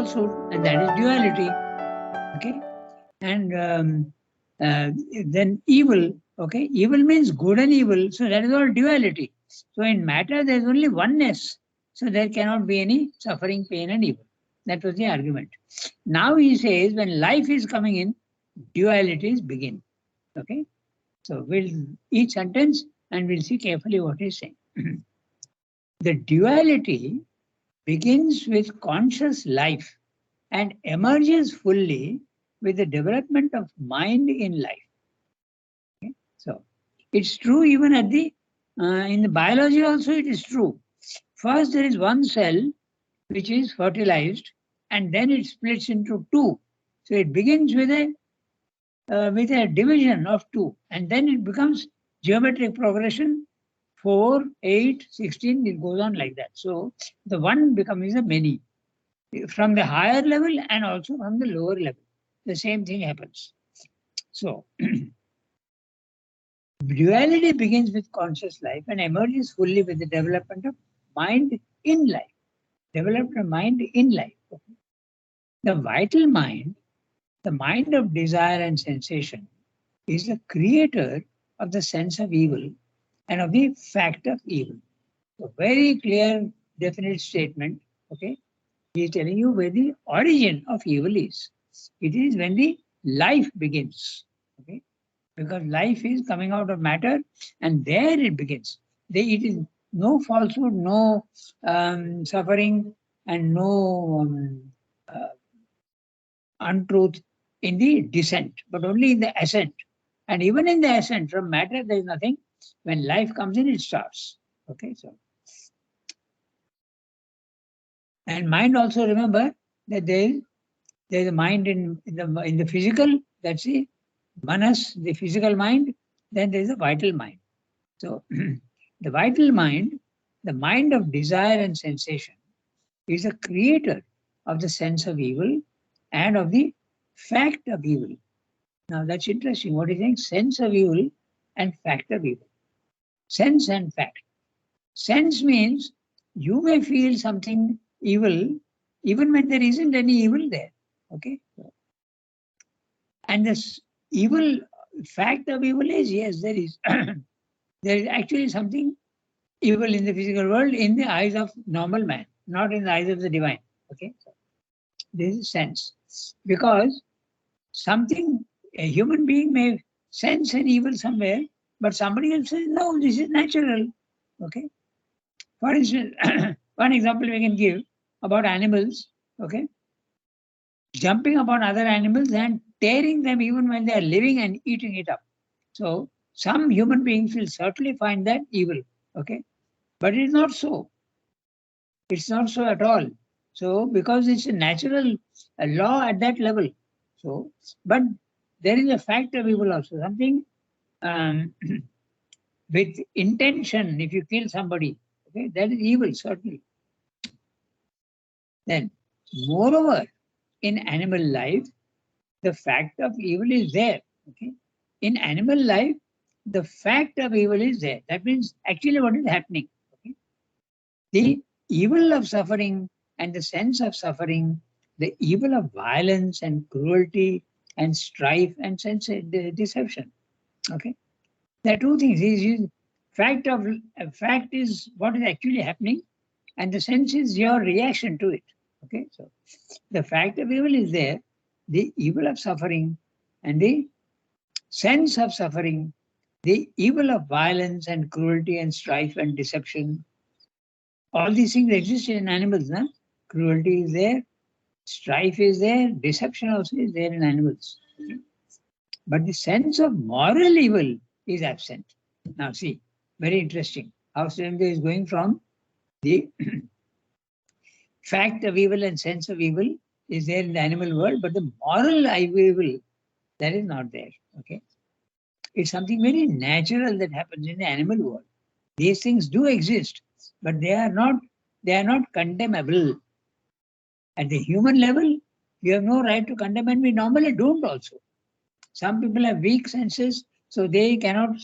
falsehood, and that is duality. Okay, and then evil. Okay, evil means good and evil, so that is all duality. So in matter there is only oneness, so there cannot be any suffering, pain, and evil. That was the argument. Now he says when life is coming in, dualities begin. Okay, so we'll each sentence and we'll see carefully what he's saying. The duality begins with conscious life and emerges fully with the development of mind in life. Okay? So it's true even at the in the biology also it is true. First there is one cell which is fertilized and then it splits into two. So it begins with a division of two and then it becomes geometric progression 4, 8, 16, it goes on like that. So the one becomes a many from the higher level and also from the lower level. The same thing happens. So duality begins with conscious life and emerges fully with the development of mind in life. Development of mind in life. The vital mind, the mind of desire and sensation, is the creator of the sense of evil and of the fact of evil. A very clear, definite statement. Okay, he is telling you where the origin of evil is. It is when the life begins. Okay, because life is coming out of matter, and there it begins. It is no falsehood, no suffering, and no untruth in the descent, but only in the ascent. And even in the ascent from matter, there is nothing. When life comes in, it starts. Okay, so. And mind also remember that there is a mind in the physical, that's the manas, the physical mind, then there is a vital mind. So the vital mind, the mind of desire and sensation, is a creator of the sense of evil and of the fact of evil. Now that's interesting. What is saying? Sense of evil and fact of evil. Sense and fact. Sense means you may feel something evil even when there isn't any evil there. Okay. And this evil, fact of evil is, yes, there is. There is actually something evil in the physical world in the eyes of normal man, not in the eyes of the divine. Okay. This is sense. Because something, a human being may sense an evil somewhere, but somebody else says, no, this is natural. Okay. For instance, one example we can give about animals, okay, jumping upon other animals and tearing them even when they are living and eating it up. So some human beings will certainly find that evil, okay, but it's not so. It's not so at all. So because it's a natural law at that level. So, but there is a fact of evil also. Something um, with intention. If you kill somebody, okay, that is evil certainly. Then, moreover, in animal life, the fact of evil is there. Okay? In animal life, the fact of evil is there. That means actually what is happening. Okay? The evil of suffering and the sense of suffering, the evil of violence and cruelty and strife and sense deception. Okay? There are two things. Fact is what is actually happening, and the sense is your reaction to it. Okay, so the fact of evil is there, the evil of suffering, and the sense of suffering, the evil of violence and cruelty and strife and deception. All these things exist in animals. No? Cruelty is there, strife is there, deception also is there in animals. But the sense of moral evil is absent. Now see, very interesting how Srimati is going from the fact of evil and sense of evil is there in the animal world, but the moral evil, that is not there. Okay, it's something very natural that happens in the animal world. These things do exist, but they are not condemnable. At the human level, you have no right to condemn, and we normally don't also. Some people have weak senses, so they cannot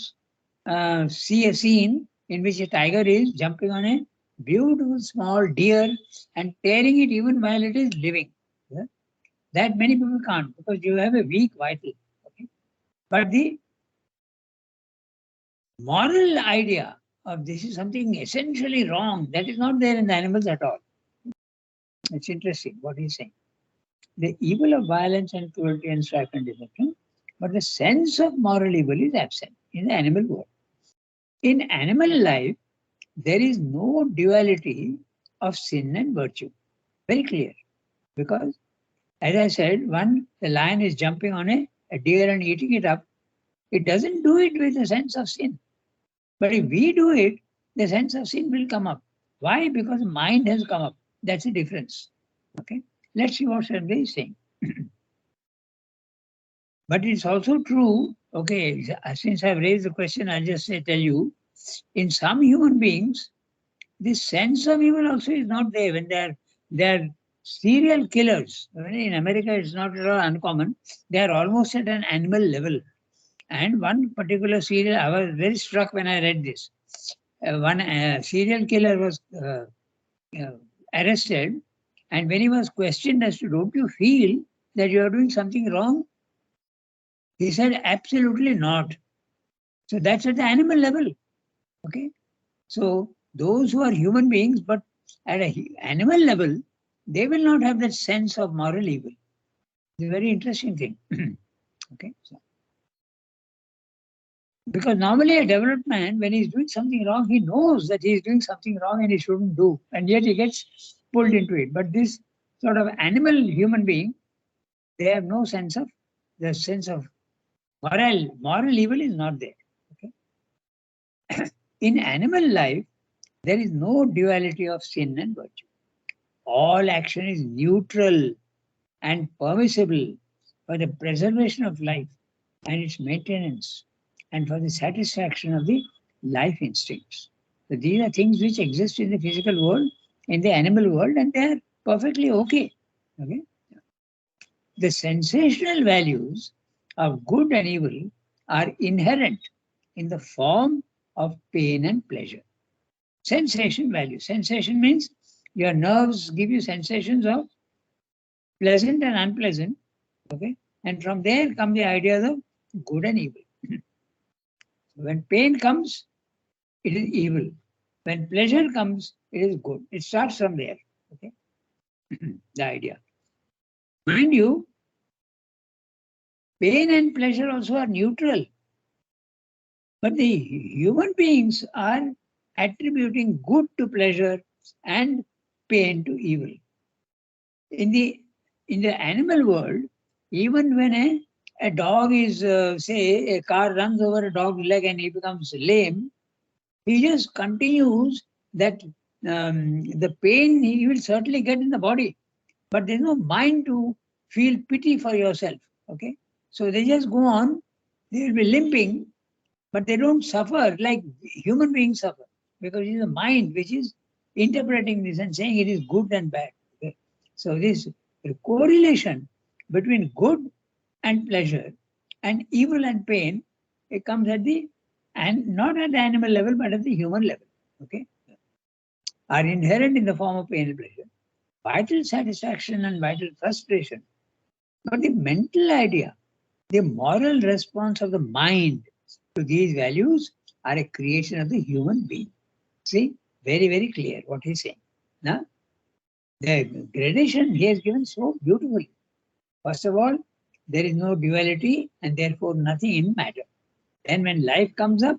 see a scene in which a tiger is jumping on a beautiful small deer and tearing it even while it is living. That many people can't because you have a weak vital. Okay? But the moral idea of this is something essentially wrong, that is not there in the animals at all. It's interesting what he's saying. The evil of violence and cruelty and strife and deception, but the sense of moral evil is absent in the animal world. In animal life, there is no duality of sin and virtue. Very clear. Because, as I said, the lion is jumping on a deer and eating it up, it doesn't do it with a sense of sin. But if we do it, the sense of sin will come up. Why? Because mind has come up. That's the difference. Okay. Let's see what Sanjay is saying. But it's also true, okay, since I've raised the question, I'll just tell you, in some human beings, this sense of evil also is not there. When they're serial killers, in America it's not at all uncommon, they are almost at an animal level. And one particular serial, I was very struck when I read this. One serial killer was arrested, and when he was questioned as to, don't you feel that you are doing something wrong? He said, absolutely not. So that's at the animal level. Okay. So those who are human beings, but at an animal level, they will not have that sense of moral evil. It's a very interesting thing. Okay. So, because normally a developed man, when he's doing something wrong, he knows that he's doing something wrong and he shouldn't do. And yet he gets pulled into it. But this sort of animal human being, they have no sense of moral evil is not there. Okay. In animal life, there is no duality of sin and virtue. All action is neutral and permissible for the preservation of life and its maintenance and for the satisfaction of the life instincts. So these are things which exist in the physical world, in the animal world, and they are perfectly okay. Okay. The sensational values of good and evil are inherent in the form of pain and pleasure. Sensation value. Sensation means your nerves give you sensations of pleasant and unpleasant. Okay. And from there come the ideas of good and evil. When pain comes, it is evil. When pleasure comes, it is good. It starts from there. Okay. The idea. Mind you, pain and pleasure also are neutral. But the human beings are attributing good to pleasure and pain to evil. In the animal world, even when a dog is, say, a car runs over a dog's leg and he becomes lame, he just continues that the pain he will certainly get in the body, but there's no mind to feel pity for yourself. Okay, so they just go on. They will be limping, but they don't suffer like human beings suffer because it is the mind which is interpreting this and saying it is good and bad. Okay? So this correlation between good and pleasure and evil and pain, it comes at not at the animal level, but at the human level. Okay, are inherent in the form of pain and pleasure, vital satisfaction and vital frustration. But the mental idea, the moral response of the mind to these values are a creation of the human being. See, very, very clear what he's saying. Now, the gradation he has given so beautifully. First of all, there is no duality and therefore nothing in matter. Then when life comes up,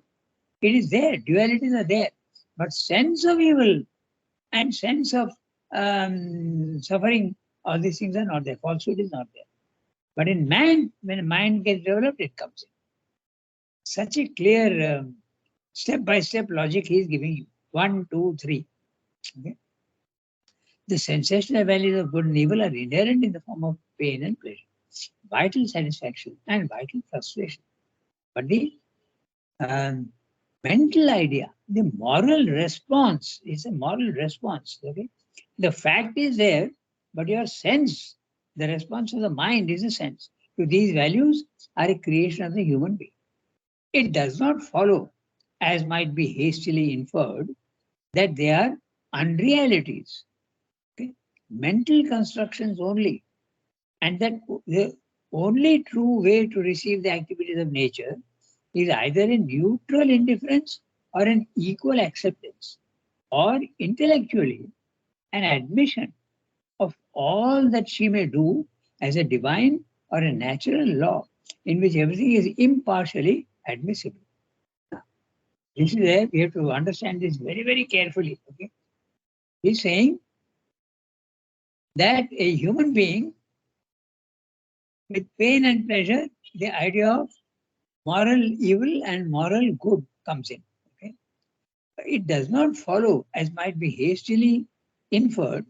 it is there, dualities are there. But sense of evil and sense of suffering, all these things are not there. Falsehood is not there. But in man, when mind gets developed, it comes in. Such a clear step-by-step logic he is giving you. 1, 2, 3. Okay? The sensational values of good and evil are inherent in the form of pain and pleasure, vital satisfaction and vital frustration. But the mental idea, the moral response is a moral response. Okay? The fact is there, but your sense, the response of the mind is a sense to these values are a creation of the human being. It does not follow, as might be hastily inferred, that they are unrealities. Okay? Mental constructions only. And that the only true way to receive the activities of nature is either a neutral indifference or an equal acceptance, or intellectually an admission of all that she may do as a divine or a natural law in which everything is impartially admissible. This is where we have to understand this very, very carefully. Okay? He's saying that a human being with pain and pleasure, the idea of moral evil and moral good comes in. Okay? It does not follow, as might be hastily inferred,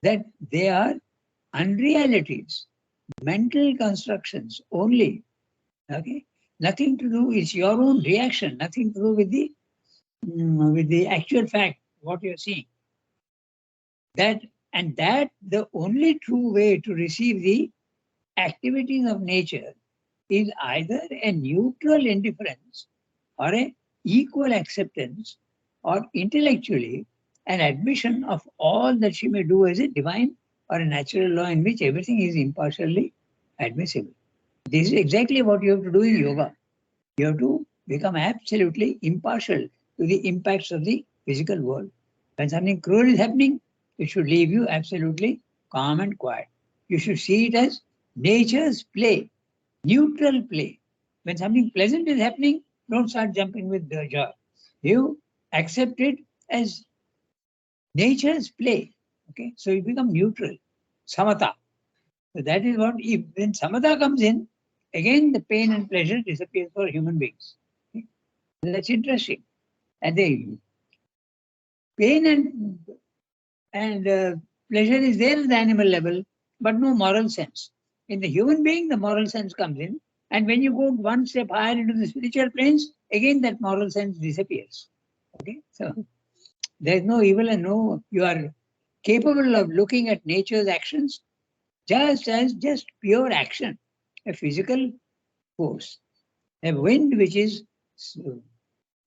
that they are unrealities, mental constructions only. Okay, nothing to do. It's your own reaction. Nothing to do with the actual fact what you're seeing. That the only true way to receive the activities of nature is either a neutral indifference or a equal acceptance, or intellectually an admission of all that she may do as a divine or a natural law in which everything is impartially admissible. This is exactly what you have to do in yoga. You have to become absolutely impartial to the impacts of the physical world. When something cruel is happening, it should leave you absolutely calm and quiet. You should see it as nature's play, neutral play. When something pleasant is happening, don't start jumping with the joy. You accept it as nature's play. Okay, so you become neutral, samatha. So that is what, if when samatha comes in, again the pain and pleasure disappears for human beings. Okay? That's interesting. And the pain and pleasure is there at the animal level, but no moral sense. In the human being, the moral sense comes in. And when you go one step higher into the spiritual planes, again that moral sense disappears. Okay, so there is no evil and no, you are capable of looking at nature's actions just as just pure action, a physical force, a wind which is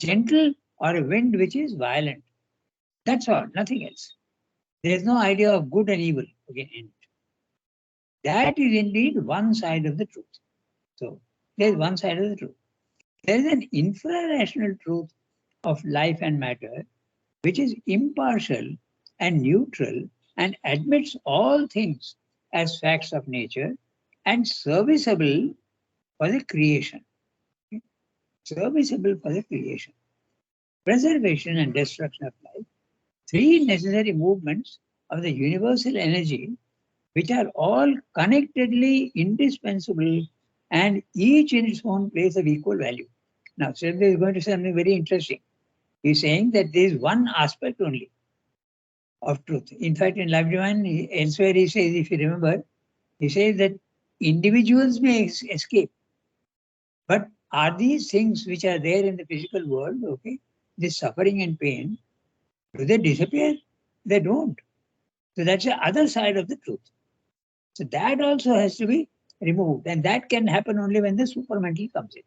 gentle or a wind which is violent. That's all, nothing else. There is no idea of good and evil again in it. That is indeed one side of the truth. So there is one side of the truth. There is an infra-rational truth of life and matter, which is impartial and neutral and admits all things as facts of nature and serviceable for the creation. Okay? Serviceable for the creation. Preservation and destruction of life, three necessary movements of the universal energy, which are all connectedly indispensable and each in its own place of equal value. Now, Sridhar is going to say something very interesting. He's saying that there is one aspect only of truth. In fact, in Life Divine, elsewhere he says, if you remember, he says that individuals may escape, but are these things which are there in the physical world, okay, this suffering and pain, do they disappear? They don't. So that's the other side of the truth. So that also has to be removed, and that can happen only when the supramental comes in.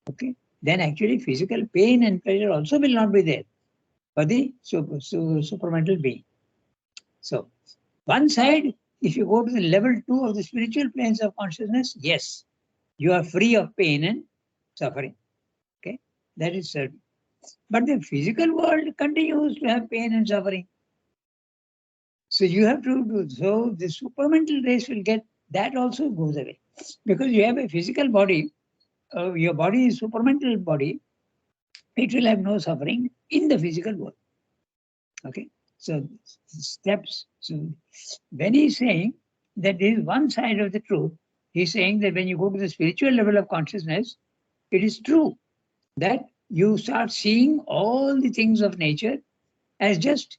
Okay, then actually physical pain and pleasure also will not be there for the supramental being. So one side, if you go to the level 2 of the spiritual planes of consciousness, yes, you are free of pain and suffering. Okay, that is certain. But the physical world continues to have pain and suffering. So you have to do, so the supramental race will get, that also goes away. Because you have a physical body, your body is supramental body, it will have no suffering in the physical world. Okay, so steps. So when he's saying that there is one side of the truth, he's saying that when you go to the spiritual level of consciousness, it is true that you start seeing all the things of nature as just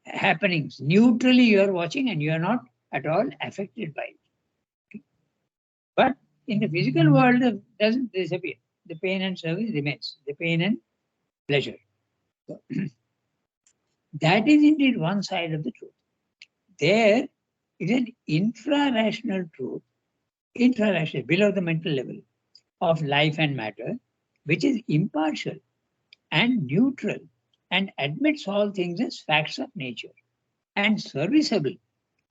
happenings. Neutrally, you are watching and you are not at all affected by it. Okay? But in the physical world, it doesn't disappear. The pain and service remains, the pain and pleasure. So, that is indeed one side of the truth. There is an infra-rational truth, infra-rational, below the mental level of life and matter, which is impartial and neutral and admits all things as facts of nature and serviceable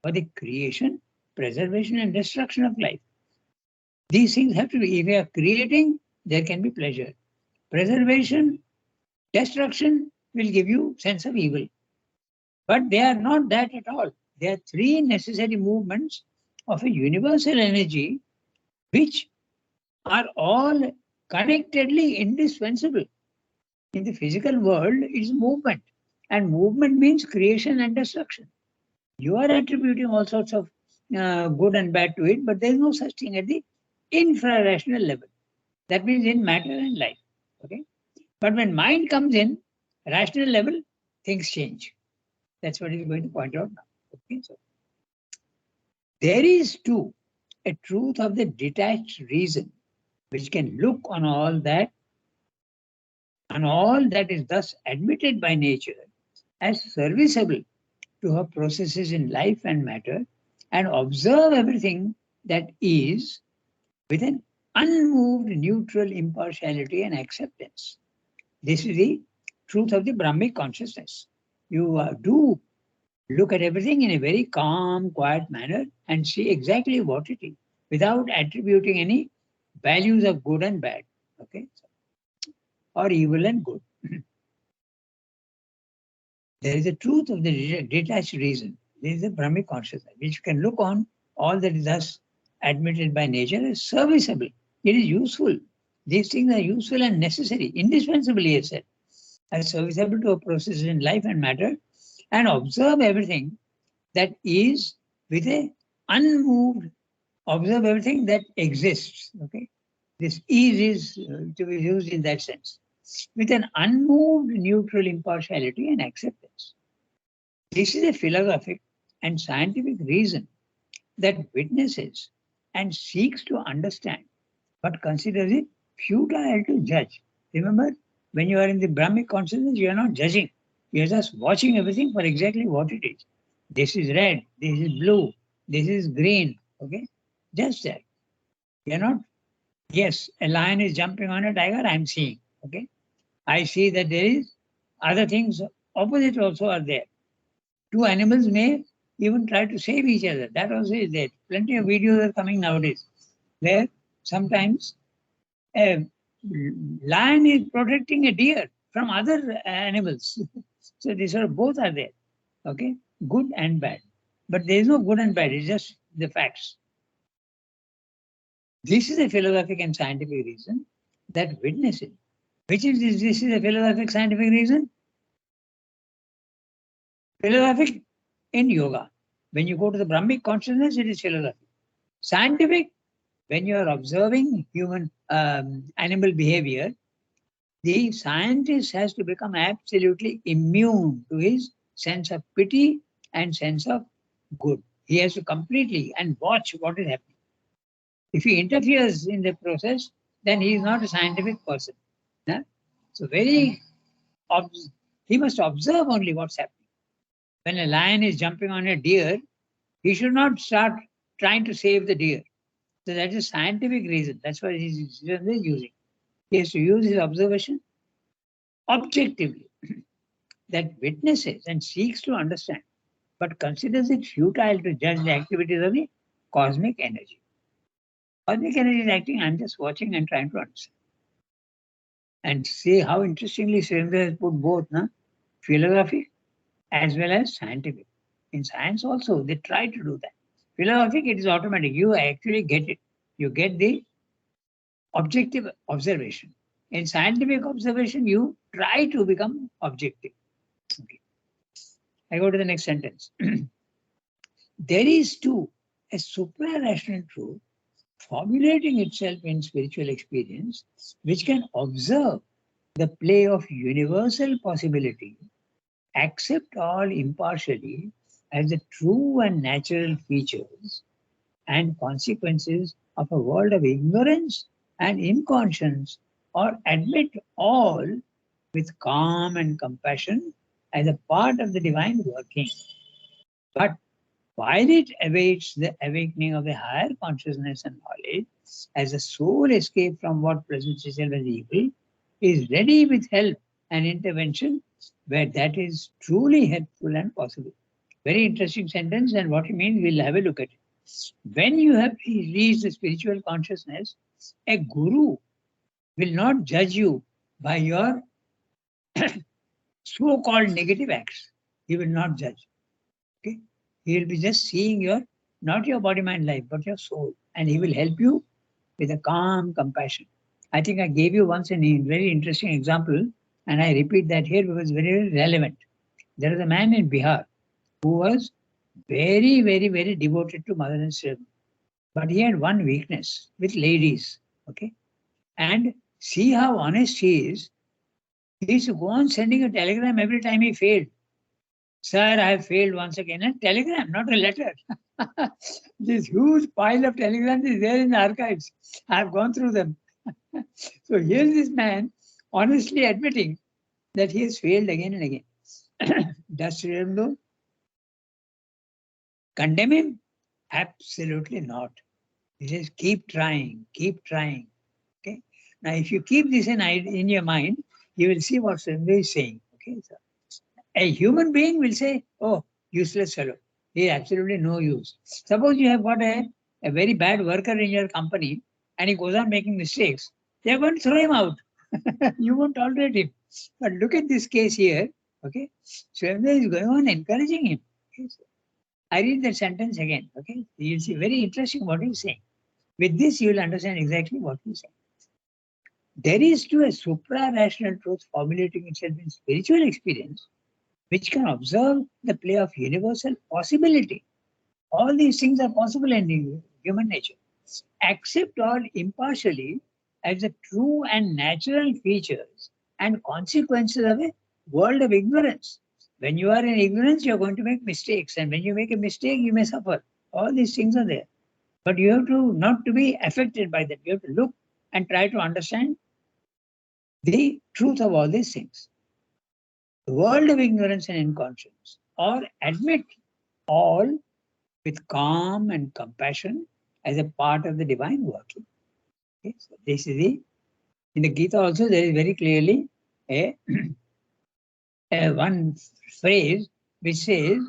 for the creation preservation and destruction of life. These things have to be, if you are creating, there can be pleasure. Preservation, destruction will give you sense of evil. But they are not that at all. They are three necessary movements of a universal energy which are all connectedly indispensable. In the physical world, it's movement. And movement means creation and destruction. You are attributing all sorts of good and bad to it, but there is no such thing at the infra-rational level. That means in matter and life. Okay. But when mind comes in, rational level, things change. That's what he's going to point out now. Okay. So there is too a truth of the detached reason which can look on all that is thus admitted by nature as serviceable to her processes in life and matter, and observe everything that is with an unmoved neutral impartiality and acceptance. This is the truth of the Brahmic consciousness. You do look at everything in a very calm, quiet manner and see exactly what it is without attributing any values of good and bad, okay, or evil and good. There is a truth of the detached reason. There is a Brahmic consciousness which can look on all that is thus admitted by nature as serviceable. It is useful. These things are useful and necessary, indispensable, he has said, as serviceable to a process in life and matter, and observe everything that is with a unmoved, observe everything that exists. Okay, this is to be used in that sense, with an unmoved neutral impartiality and acceptance. This is a philosophic and scientific reason that witnesses and seeks to understand, but considers it futile to judge. Remember, when you are in the Brahmic consciousness, you are not judging. You are just watching everything for exactly what it is. This is red, this is blue, this is green. Okay, just that. You are not, yes, a lion is jumping on a tiger, I am seeing. Okay, I see that there is other things opposite also are there. Two animals may even try to save each other. That also is there. Plenty of videos are coming nowadays where sometimes a lion is protecting a deer from other animals. So these are both are there. Okay, good and bad. But there is no good and bad. It's just the facts. This is a philosophic and scientific reason that witnesses. Which is this? This is a philosophic scientific reason. Philosophic in yoga. When you go to the Brahmic consciousness, it is philosophic. Scientific, when you are observing human animal behavior, the scientist has to become absolutely immune to his sense of pity and sense of good. He has to completely and watch what is happening. If he interferes in the process, then he is not a scientific person. Yeah? So he must observe only what's happening. When a lion is jumping on a deer, he should not start trying to save the deer. So that is scientific reason. That's why he's using. He has to use his observation objectively, that witnesses and seeks to understand, but considers it futile to judge the activities of the cosmic energy. Cosmic energy is acting, I'm just watching and trying to understand. And see how interestingly Surendra has put both, philosophic as well as scientific. In science also, they try to do that. Philosophic, it is automatic. You actually get it. You get the objective observation. In scientific observation, you try to become objective. Okay. I go to the next sentence. There is too a supra-rational truth formulating itself in spiritual experience, which can observe the play of universal possibility, accept all impartially as the true and natural features and consequences of a world of ignorance and inconscience, or admit all with calm and compassion as a part of the divine working. But while it awaits the awakening of the higher consciousness and knowledge, as the soul escaped from what presents itself as evil, is ready with help and intervention where that is truly helpful and possible. Very interesting sentence, and what he means, we'll have a look at it. When you have reached the spiritual consciousness, a guru will not judge you by your so-called negative acts. He will not judge. Okay? He will be just seeing your, not your body, mind, life, but your soul. And he will help you with a calm compassion. I think I gave you once a very interesting example, and I repeat that here because it's very relevant. There is a man in Bihar who was very, very, very devoted to Mother and children. But he had one weakness with ladies. Okay? And see how honest he is. He used to go on sending a telegram every time he failed. Sir, I have failed once again. A telegram, not a letter. This huge pile of telegrams is there in the archives. I have gone through them. So here's this man honestly admitting that he has failed again and again. Does Sri Aurobindo condemn him? Absolutely not. He says, keep trying, keep trying. Okay. Now, if you keep this in your mind, you will see what Sri Aurobindo is saying. Okay. So, a human being will say, oh, useless fellow. He is absolutely no use. Suppose you have got a very bad worker in your company and he goes on making mistakes. They are going to throw him out. You won't tolerate him. But look at this case here. Okay. So everybody is going on encouraging him. Okay? So I read that sentence again. Okay. You'll see very interesting what he's saying. With this, you will understand exactly what he's saying. There is too a supra-rational truth formulating itself in spiritual experience, which can observe the play of universal possibility. All these things are possible in human nature. Accept all impartially as the true and natural features and consequences of a world of ignorance. When you are in ignorance, you are going to make mistakes. And when you make a mistake, you may suffer. All these things are there. But you have to not to be affected by that. You have to look and try to understand the truth of all these things. The world of ignorance and inconscience, or admit all with calm and compassion as a part of the divine working. Okay? So this is in the Gita also there is very clearly a one phrase which says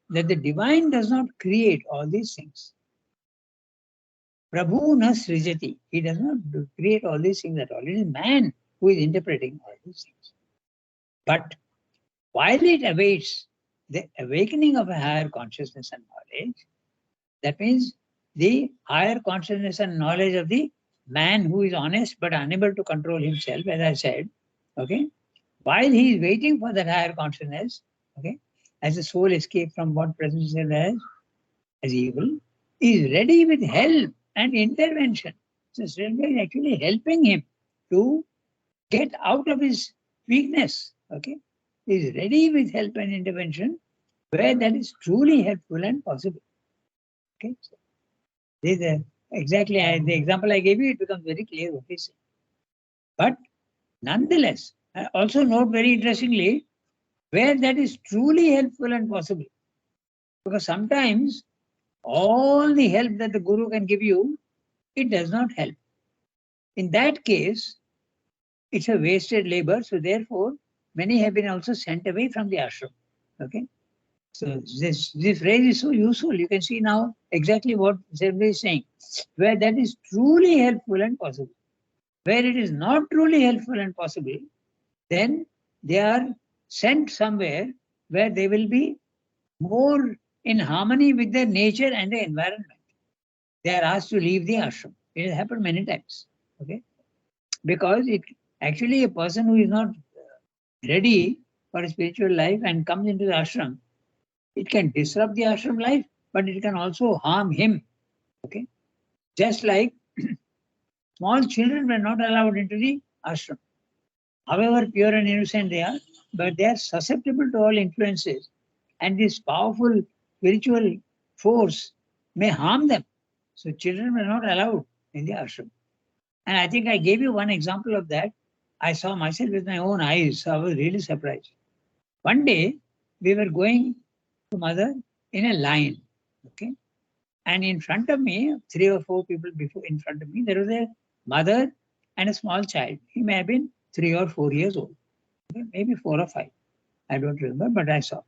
that the divine does not create all these things. Prabhu na srijati. He does not create all these things at all. It is man who is interpreting all these things. But while it awaits the awakening of a higher consciousness and knowledge, that means the higher consciousness and knowledge of the man who is honest but unable to control himself, as I said, okay, while he is waiting for that higher consciousness, okay, as the soul escaped from what present is as evil, is ready with help and intervention. So Sri Aurobindo is actually helping him to get out of his weakness, okay. He is ready with help and intervention where that is truly helpful and possible. Okay. So this is exactly the example I gave you, it becomes very clear what he's saying. But nonetheless, I also note very interestingly where that is truly helpful and possible. Because sometimes all the help that the guru can give you, it does not help. In that case, it's a wasted labor. So therefore, many have been also sent away from the ashram. Okay. So this phrase is so useful. You can see now exactly what Zebra is saying. Where that is truly helpful and possible. Where it is not truly helpful and possible, then they are sent somewhere where they will be more in harmony with their nature and the environment. They are asked to leave the ashram. It has happened many times. Okay. Because it actually a person who is not ready for a spiritual life and comes into the ashram, it can disrupt the ashram life, but it can also harm him. Okay. Just like small children were not allowed into the ashram. However pure and innocent they are, but they are susceptible to all influences. And this powerful spiritual force may harm them. So children were not allowed in the ashram. And I think I gave you one example of that. I saw myself with my own eyes, so I was really surprised. One day, we were going to Mother in a line, okay? And in front of me, 3 or 4 people before in front of me, there was a mother and a small child. He may have been 3 or 4 years old, okay? Maybe 4 or 5. I don't remember, but I saw.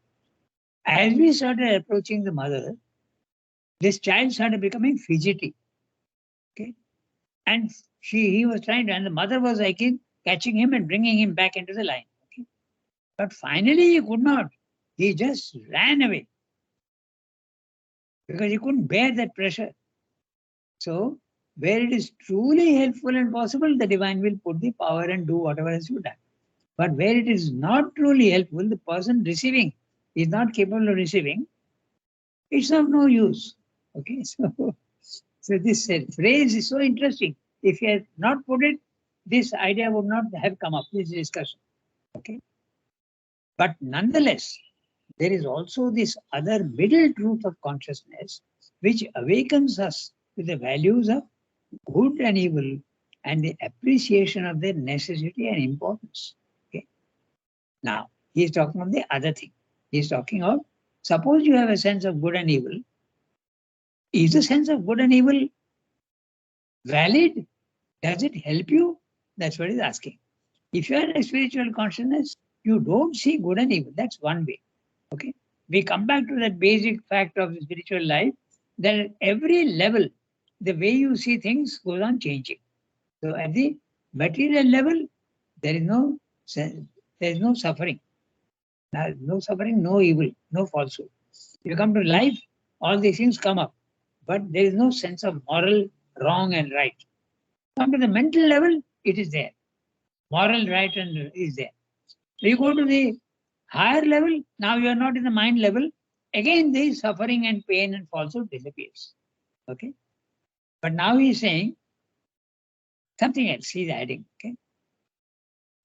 As we started approaching the mother, this child started becoming fidgety. Okay. And he was trying to, and the mother was like catching him and bringing him back into the line. Okay. But finally he could not. He just ran away because he couldn't bear that pressure. So where it is truly helpful and possible, the divine will put the power and do whatever has to be done. But where it is not truly helpful, the person receiving is not capable of receiving, it's of no use. Okay, so this phrase is so interesting. If you had not put it, this idea would not have come up, this discussion. Okay, but nonetheless, there is also this other middle truth of consciousness which awakens us to the values of good and evil and the appreciation of their necessity and importance. Okay. Now, he is talking of the other thing. He is talking of, suppose you have a sense of good and evil. Is the sense of good and evil valid? Does it help you? That's what he's asking. If you are a spiritual consciousness, you don't see good and evil. That's one way. Okay. We come back to that basic fact of the spiritual life, that at every level, the way you see things goes on changing. So at the material level, there is no suffering. No suffering, no evil, no falsehood. You come to life, all these things come up, but there is no sense of moral wrong and right. Come to the mental level, it is there. Moral right and is there. You go to the higher level, now you are not in the mind level. Again, the suffering and pain and falsehood disappears. Okay. But now he is saying something else. He is adding. Okay.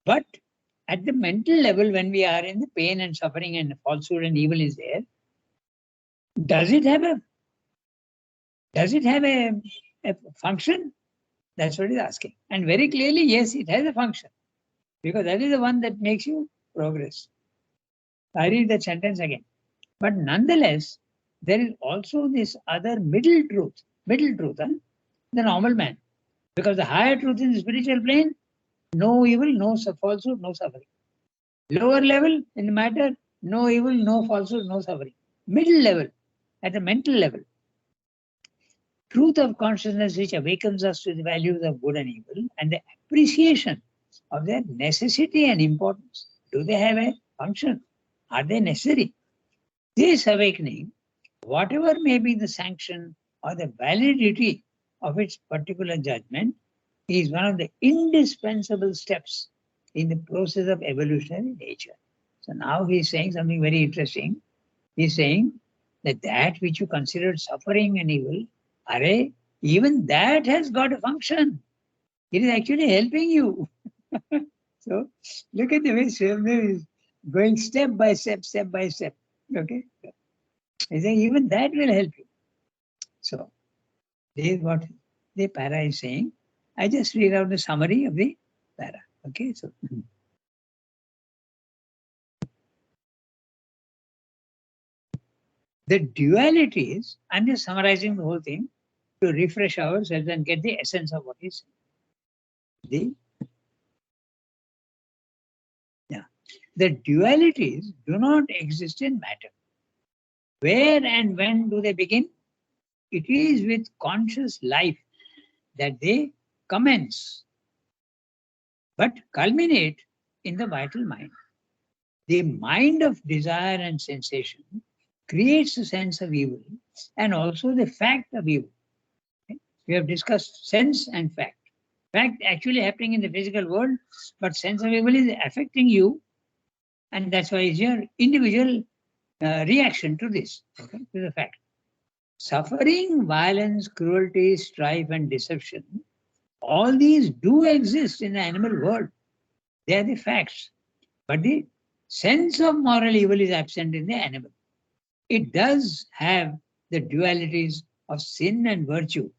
But at the mental level, when we are in the pain and suffering and falsehood and evil is there, does it have a function? That's what he's asking. And very clearly, yes, it has a function. Because that is the one that makes you progress. I read that sentence again. But nonetheless, there is also this other middle truth, the normal man. Because the higher truth in the spiritual plane, no evil, no falsehood, no suffering. Lower level in the matter, no evil, no falsehood, no suffering. Middle level, at the mental level, truth of consciousness which awakens us to the values of good and evil and the appreciation of their necessity and importance. Do they have a function? Are they necessary? This awakening, whatever may be the sanction or the validity of its particular judgment, is one of the indispensable steps in the process of evolutionary nature. So now he's saying something very interesting. He's saying that which you considered suffering and evil, even that has got a function. It is actually helping you. So look at the way Swami is going step by step. Okay. He's saying even that will help you. So this is what the para is saying. I just read out the summary of the para. Okay. So the dualities, I'm just summarizing the whole thing to refresh ourselves and get the essence of what is the dualities do not exist in matter. Where and when do they begin? It is with conscious life that they commence, but culminate in the vital mind. The mind of desire and sensation creates a sense of evil and also the fact of evil. Okay? We have discussed sense and fact. Fact actually happening in the physical world, but sense of evil is affecting you, and that's why it's your individual reaction to this, okay, to the fact. Suffering, violence, cruelty, strife, and deception, all these do exist in the animal world. They are the facts. But the sense of moral evil is absent in the animal. It does have the dualities of sin and virtue.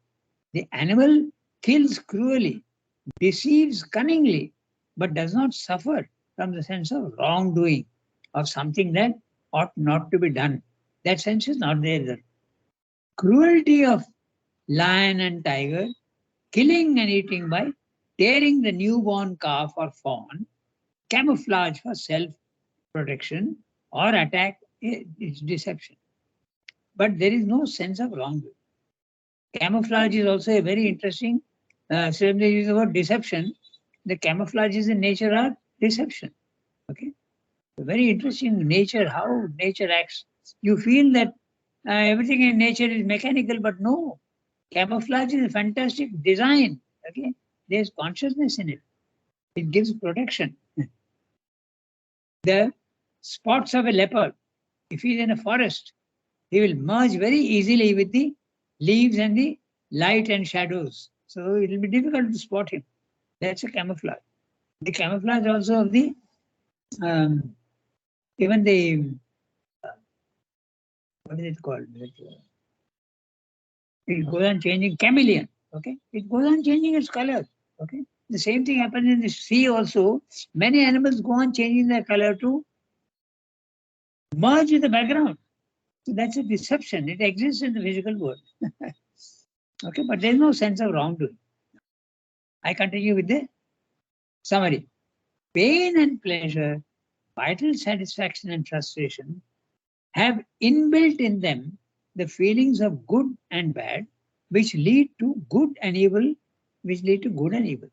The animal kills cruelly, deceives cunningly, but does not suffer from the sense of wrongdoing, of something that ought not to be done. That sense is not there. The cruelty of lion and tiger, killing and eating by tearing the newborn calf or fawn, camouflage for self-protection or attack is deception. but there is no sense of wrongdoing. Camouflage is also a very interesting, so they use the word deception. The camouflages in nature are deception. Okay, very interesting nature, how nature acts. You feel that everything in nature is mechanical, but no, camouflage is a fantastic design. Okay, there's consciousness in it. It gives protection. The spots of a leopard, if he's in a forest, he will merge very easily with the leaves and the light and shadows. So it will be difficult to spot him. That's a camouflage. The camouflage also of the even the what is it called? It goes on changing chameleon. Okay, it goes on changing its color. Okay, the same thing happens in the sea also. Many animals go on changing their color to merge with the background. So that's a deception. It exists in the physical world. Okay, but there's no sense of wrongdoing. I continue with the summary. Pain and pleasure, vital satisfaction and frustration have inbuilt in them the feelings of good and bad, which lead to good and evil, which lead to good and evil.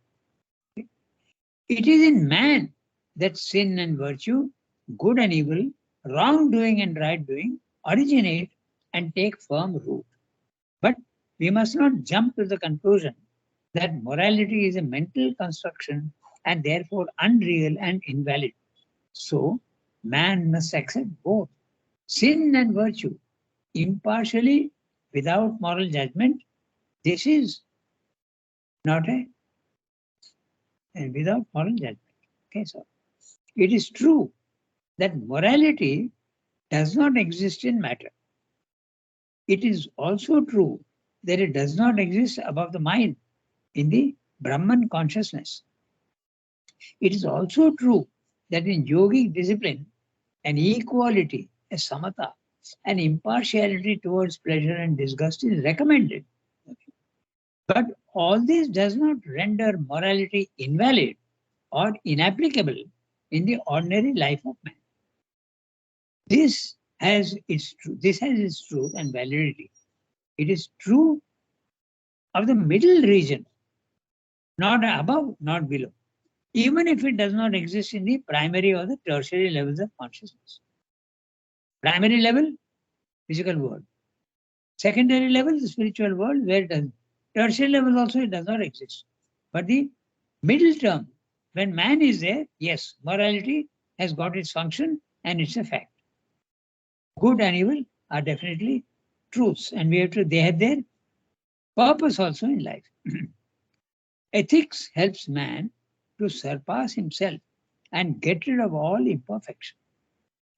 It is in man that sin and virtue, good and evil, wrongdoing and right doing originate and take firm root. But we must not jump to the conclusion that morality is a mental construction and therefore unreal and invalid. So, man must accept both sin and virtue impartially without moral judgment. This is not a and without moral judgment. Okay, so it is true that morality does not exist in matter. It is also true that it does not exist above the mind in the Brahman consciousness. It is also true that in yogic discipline, an equality, a samatha, an impartiality towards pleasure and disgust is recommended. But all this does not render morality invalid or inapplicable in the ordinary life of man. This has its truth and validity. It is true of the middle region, not above, not below, even if it does not exist in the primary or the tertiary levels of consciousness. Primary level, physical world. Secondary level, the spiritual world, where it does. Tertiary level also, it does not exist. But the middle term, when man is there, yes, morality has got its function and it's a fact. Good and evil are definitely truths, and they have their purpose also in life. Ethics helps man to surpass himself and get rid of all imperfection.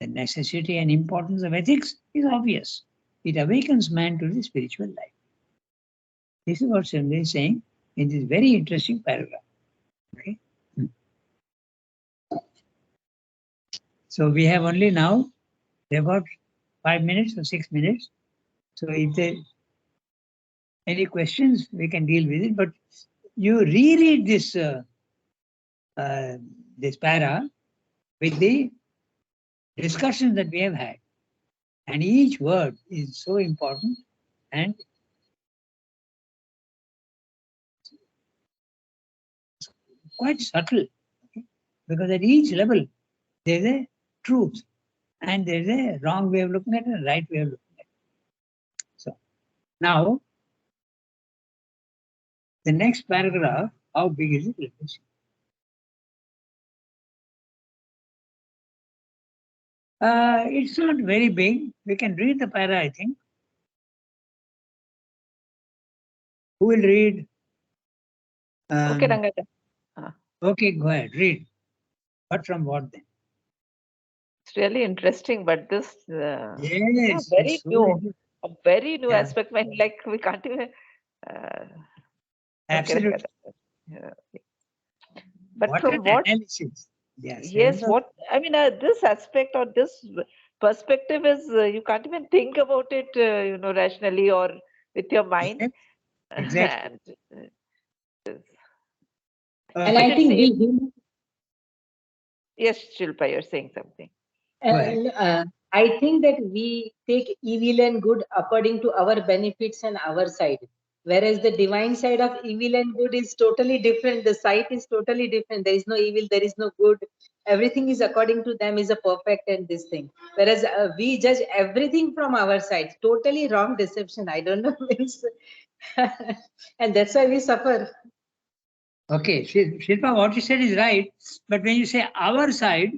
The necessity and importance of ethics is obvious. It awakens man to the spiritual life. This is what Srimad is saying in this very interesting paragraph. Okay. So we have only now about 5 minutes or 6 minutes. So if there any questions, we can deal with it. But you reread this this para with the discussions that we have had, and each word is so important and quite subtle, okay? Because at each level there's a truth and there's a wrong way of looking at it and a right way of looking at it. So now the next paragraph, how big is it? Let me see. It's not very big. We can read the para, I think. Who will read? Okay, Rangaja. Okay, go ahead, read. But from what then? It's really interesting, but this Yes, very it's so new, a very new yeah. aspect. When like we can't even. Absolutely. Okay, yeah. But What from an what? analysis. Yes. Yes, what I mean, this aspect or this perspective is you can't even think about it, rationally or with your mind. Exactly. And, And I think we yes, Shilpa, you're saying something. I think that we take evil and good according to our benefits and our side. Whereas the divine side of evil and good is totally different. The sight is totally different. There is no evil, there is no good. Everything is according to them is a perfect and this thing. Whereas we judge everything from our side. Totally wrong deception. I don't know. Means and that's why we suffer. Okay, Shilpa, what you said is right. But when you say our side,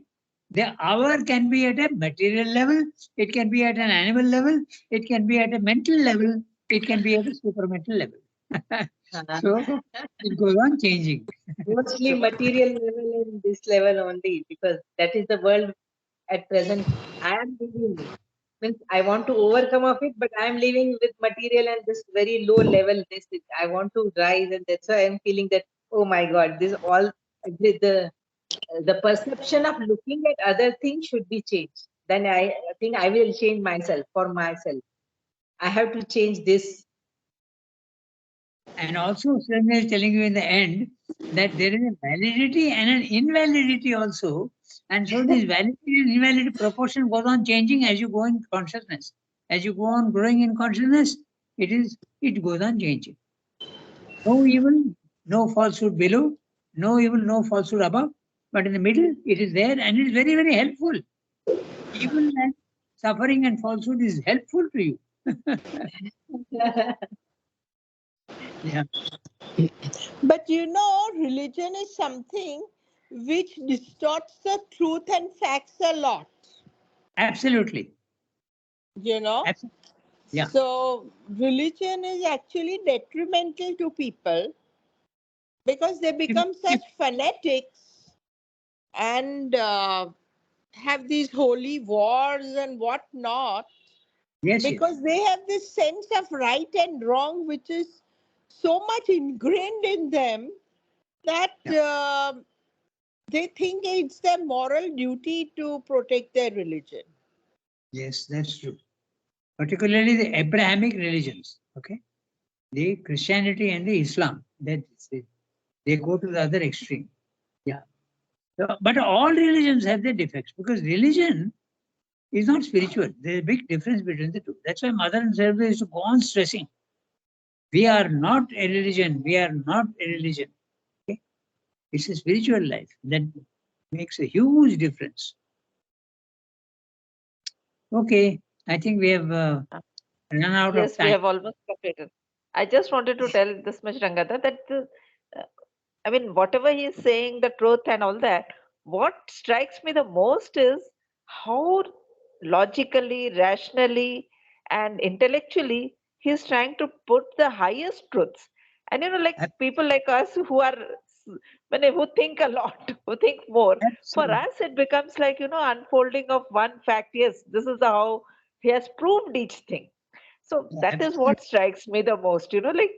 the our can be at a material level, it can be at an animal level, it can be at a mental level, it can be at a supramental level. So it goes on changing. Mostly material level and this level only, because that is the world at present I am living with. Means I want to overcome of it, but I am living with material and this very low level. I want to rise, and that's why I am feeling that, oh my God, this all the perception of looking at other things should be changed. Then I think I will change myself for myself. I have to change this. And also, Surendra is telling you in the end that there is a validity and an invalidity also. And so this validity and invalidity proportion goes on changing as you go in consciousness. As you go on growing in consciousness, it goes on changing. No evil, no falsehood below, no evil, no falsehood above. But in the middle, it is there and it is very, very helpful. Evil and suffering and falsehood is helpful to you. Yeah. But you know, religion is something which distorts the truth and facts a lot, Absolutely. you know. Absolutely. Yeah. So, religion is actually detrimental to people because they become such fanatics and have these holy wars and whatnot, Yes, yes. because they have this sense of right and wrong which is so much ingrained in them that they think it's their moral duty to protect their religion. Yes, that's true. Particularly the Abrahamic religions, okay? The Christianity and the Islam, they go to the other extreme. Yeah. So, but all religions have their defects because religion is not spiritual. There's a big difference between the two. That's why Mother and Sarah used to go on stressing. We are not a religion. We are not a religion. Okay? It's a spiritual life that makes a huge difference. Okay, I think we have run out Yes, of we time. have almost completed. I just wanted to tell this much, Rangada, that uh, I mean, whatever he is saying, the truth and all that, what strikes me the most is how logically, rationally, and intellectually he's trying to put the highest truths. And like Ab- people like us who are, who think a lot, who think more, for Absolutely. us it becomes like, unfolding of one fact. Yes, this is how he has proved each thing. So that is Absolutely. what strikes me the most, like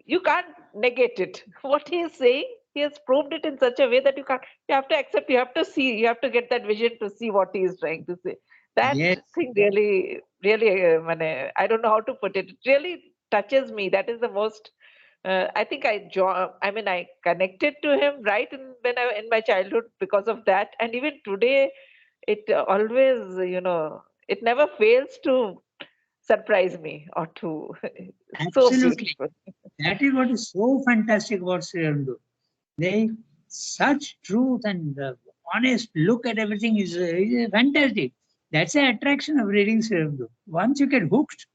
you can't negate it. What he is saying, he has proved it in such a way that you have to accept, you have to see, you have to get that vision to see what he is trying to say. That Yes. thing really, really, I don't know how to put it. It really touches me. That is the most. I think I connected to him right in my childhood because of that, and even today, it always, it never fails to surprise me or to so Absolutely. beautiful. That is what is so fantastic about Sri Aurobindo. They such truth and honest look at everything is fantastic. That's the attraction of reading Sri Aurobindo. Once you get hooked,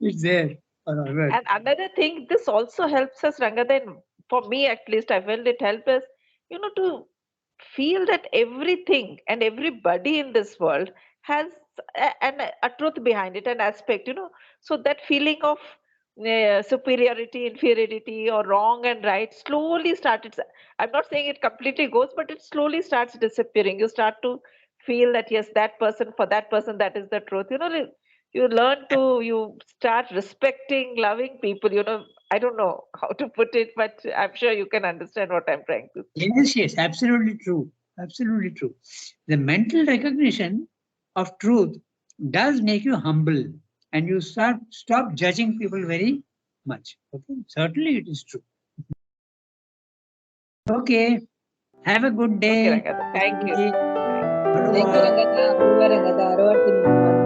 it's there forever. And another thing, this also helps us, Rangadan, for me at least, I felt it helped us, to feel that everything and everybody in this world has a truth behind it, an aspect, So that feeling of superiority, inferiority, or wrong and right slowly started. I'm not saying it completely goes, but it slowly starts disappearing. You start to feel that, yes, that person, for that person, that is the truth. You start respecting, loving people. I don't know how to put it, but I'm sure you can understand what I'm trying to say. Yes, yes, absolutely true. Absolutely true. The mental recognition of truth does make you humble and you stop judging people very much. Okay, certainly it is true. Okay, have a good Okay, day. Rangada, thank you. Bye. Thank you. Bye. Thank you, Rangada. Over Rangada. Over to